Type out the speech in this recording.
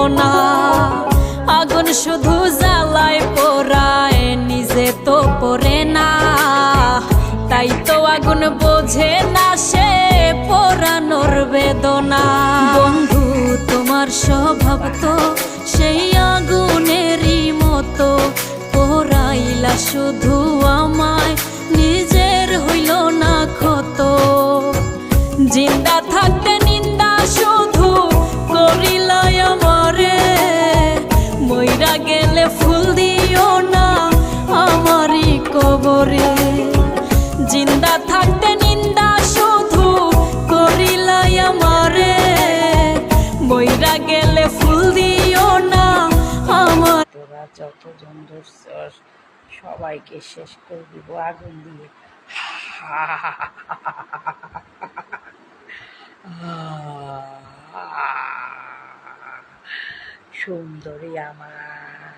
বেদনা। আগুন শুধু জ্বালায় পোড়ায়, নিজে তো পড়ে না। তাই তো আগুন বোঝে না সে পোড়ানোর বেদনা। বন্ধু তোমার স্বভাব তো সেই আগুনেরই মতো, পোড়াইলা শুধু আমায়, নিজের হইল না ক্ষত। জিন্দা থাকতে নিন্দা শুধু করিলাই আমারে, মইরা গেলে ফুল দিও না আমারই কবরে। জিন্দা থাকতে নিন্দা শুধু করিলাই আমারে, মইরা গেলে ফুল দিও না আমার। তোরা যতজন ধরছস সবাইকে শেষ করে দিব আগুন দিয়ে। সুন্দরী আমার।